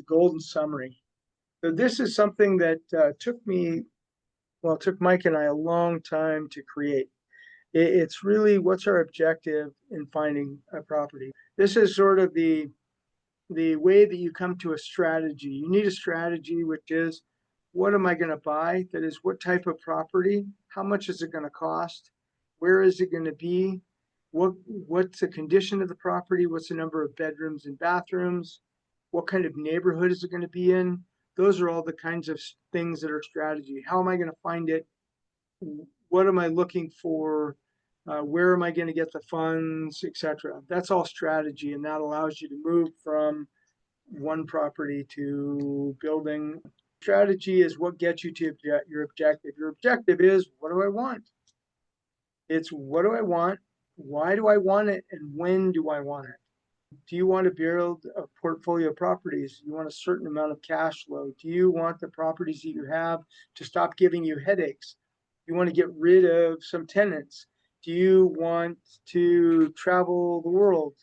golden summary. So this is something that took Mike and I a long time to create. It's really what's our objective in finding a property. This is sort of the way that you come to a strategy. You need a strategy, which is what am I going to buy? That is, what type of property? How much is it going to cost? Where is it going to be? What's the condition of the property? What's the number of bedrooms and bathrooms? What kind of neighborhood is it going to be in? Those are all the kinds of things that are strategy. How am I going to find it? What am I looking for? Where am I going to get the funds, etc. That's all strategy, and that allows you to move from one property to building. Strategy is what gets you to your objective. Your objective is, what do I want? It's what do I want? Why do I want it? And when do I want it? Do you want to build a portfolio of properties? You want a certain amount of cash flow? Do you want the properties that you have to stop giving you headaches? You want to get rid of some tenants? Do you want to travel the world,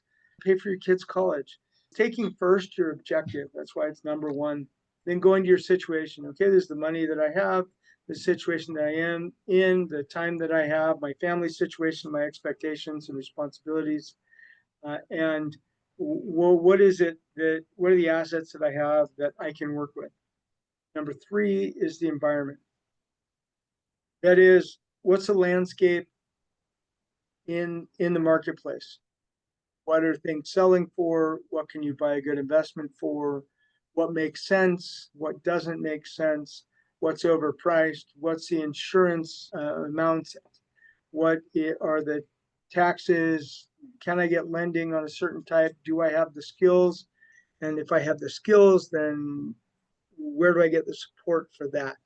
pay for your kids' college? Taking first your objective, that's why it's number one. Then going to your situation. Okay, this is the money that I have, the situation that I am in, the time that I have, my family situation, my expectations and responsibilities. And what is it that, what are the assets that I have that I can work with? Number three is the environment. That is, what's the landscape in the marketplace? What are things selling for? What can you buy a good investment for? What makes sense? What doesn't make sense? What's overpriced? What's the insurance amounts? What are the taxes? Can I get lending on a certain type? Do I have the skills? And if I have the skills, then where do I get the support for that?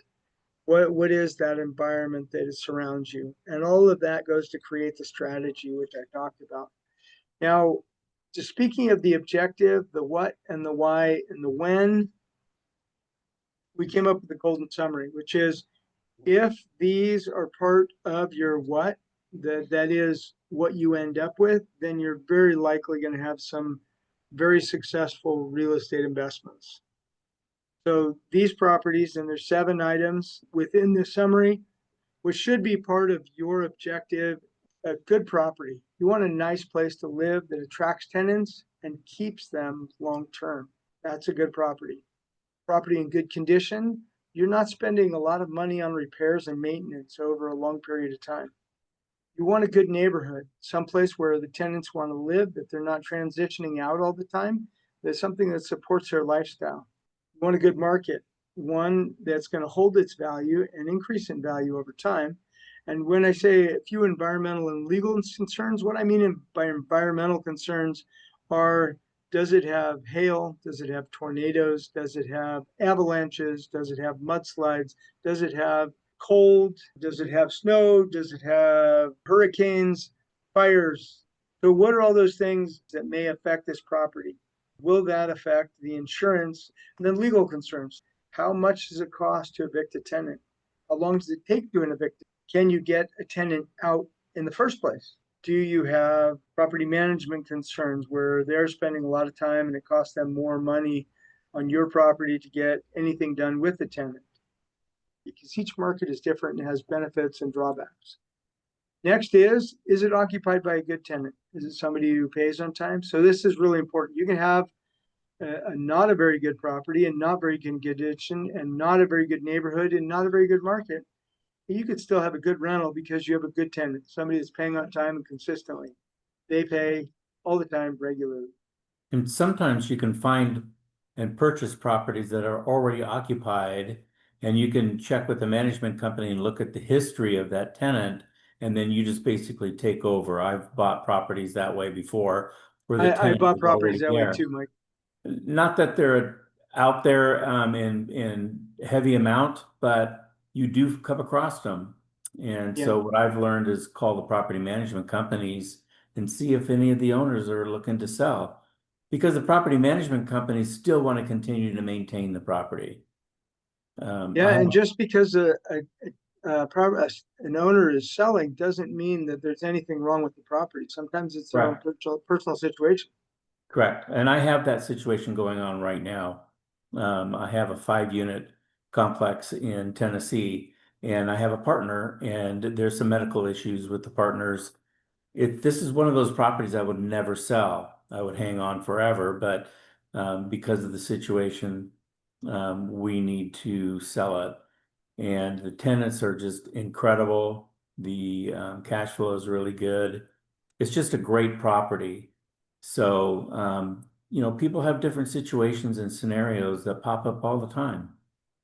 What is that environment that surrounds you? And all of that goes to create the strategy, which I talked about. Now, just speaking of the objective, the what and the why and the when, we came up with the golden summary, which is if these are part of your what, that is what you end up with, then you're very likely going to have some very successful real estate investments. So these properties, and there's 7 items within the summary, which should be part of your objective. A good property. You want a nice place to live that attracts tenants and keeps them long term. That's a good property. Property in good condition. You're not spending a lot of money on repairs and maintenance over a long period of time. You want a good neighborhood, someplace where the tenants want to live, that they're not transitioning out all the time. There's something that supports their lifestyle. You want a good market, one that's going to hold its value and increase in value over time. And when I say a few environmental and legal concerns, what I mean by environmental concerns are, does it have hail? Does it have tornadoes? Does it have avalanches? Does it have mudslides? Does it have cold? Does it have snow? Does it have hurricanes, fires? So what are all those things that may affect this property? Will that affect the insurance? And then legal concerns. How much does it cost to evict a tenant? How long does it take to evict? Can you get a tenant out in the first place? Do you have property management concerns where they're spending a lot of time and it costs them more money on your property to get anything done with the tenant? Because each market is different and has benefits and drawbacks. Next is it occupied by a good tenant? Is it somebody who pays on time? So this is really important. You can have not a very good property and not very good condition and not a very good neighborhood and not a very good market. You could still have a good rental because you have a good tenant, somebody that's paying on time and consistently. They pay all the time regularly. And sometimes you can find and purchase properties that are already occupied, and you can check with the management company and look at the history of that tenant, and then you just basically take over. I've bought properties that way before. Where the I bought was properties that way there. too, Mike. Not that they're out there in heavy amount, but you do come across them. And so what I've learned is call the property management companies and see if any of the owners are looking to sell, because the property management companies still want to continue to maintain the property. And just because an owner is selling doesn't mean that there's anything wrong with the property. Sometimes it's their own personal situation. Correct. And I have that situation going on right now. I have a 5-unit complex in Tennessee, and I have a partner, and there's some medical issues with the partners. This is one of those properties I would never sell. I would hang on forever, but because of the situation, we need to sell it. And the tenants are just incredible. The cash flow is really good. It's just a great property. So, people have different situations and scenarios that pop up all the time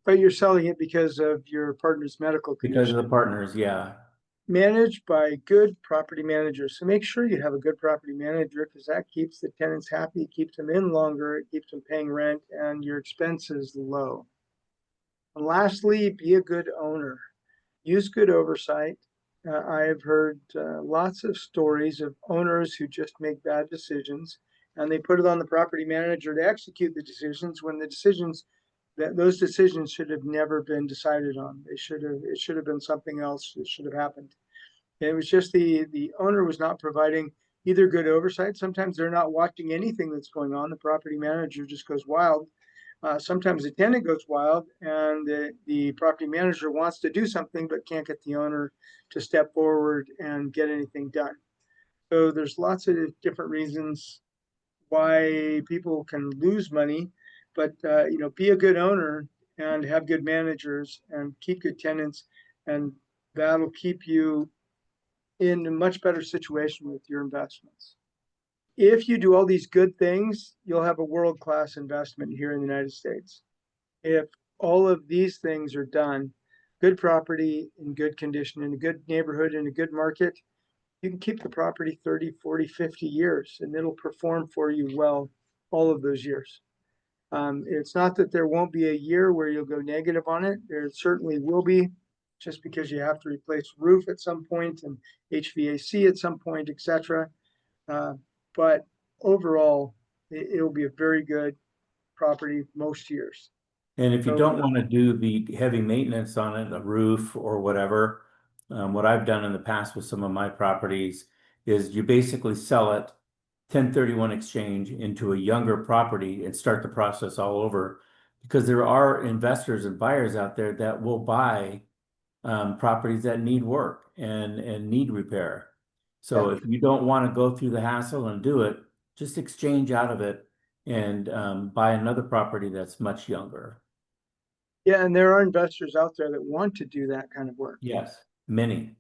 But you're selling it because of your partner's medical because of condition. the partners. Yeah. Managed by good property managers. So make sure you have a good property manager because that keeps the tenants happy, keeps them in longer, it keeps them paying rent, and your expenses low. And lastly, be a good owner. Use good oversight. I have heard lots of stories of owners who just make bad decisions and they put it on the property manager to execute the decisions when the decisions that those decisions should have never been decided on. It should have been something else that should have happened. And it was just the owner was not providing either good oversight. Sometimes they're not watching anything that's going on. The property manager just goes wild. Sometimes the tenant goes wild and the property manager wants to do something but can't get the owner to step forward and get anything done. So there's lots of different reasons why people can lose money, but be a good owner and have good managers and keep good tenants, and that'll keep you in a much better situation with your investments. If you do all these good things, you'll have a world-class investment here in the United States. If all of these things are done, good property in good condition, in a good neighborhood, in a good market, you can keep the property 30, 40, 50 years and it'll perform for you well all of those years. It's not that there won't be a year where you'll go negative on it. There certainly will be, just because you have to replace roof at some point and HVAC at some point, etc. But overall, it'll be a very good property most years. And if you So don't want to do the heavy maintenance on it, a roof or whatever, what I've done in the past with some of my properties is you basically sell it 1031 exchange into a younger property and start the process all over because there are investors and buyers out there that will buy properties that need work and need repair. So yeah, if you don't want to go through the hassle and do it, just exchange out of it and buy another property that's much younger. yeah, and there are investors out there that want to do that kind of work. Yes, many.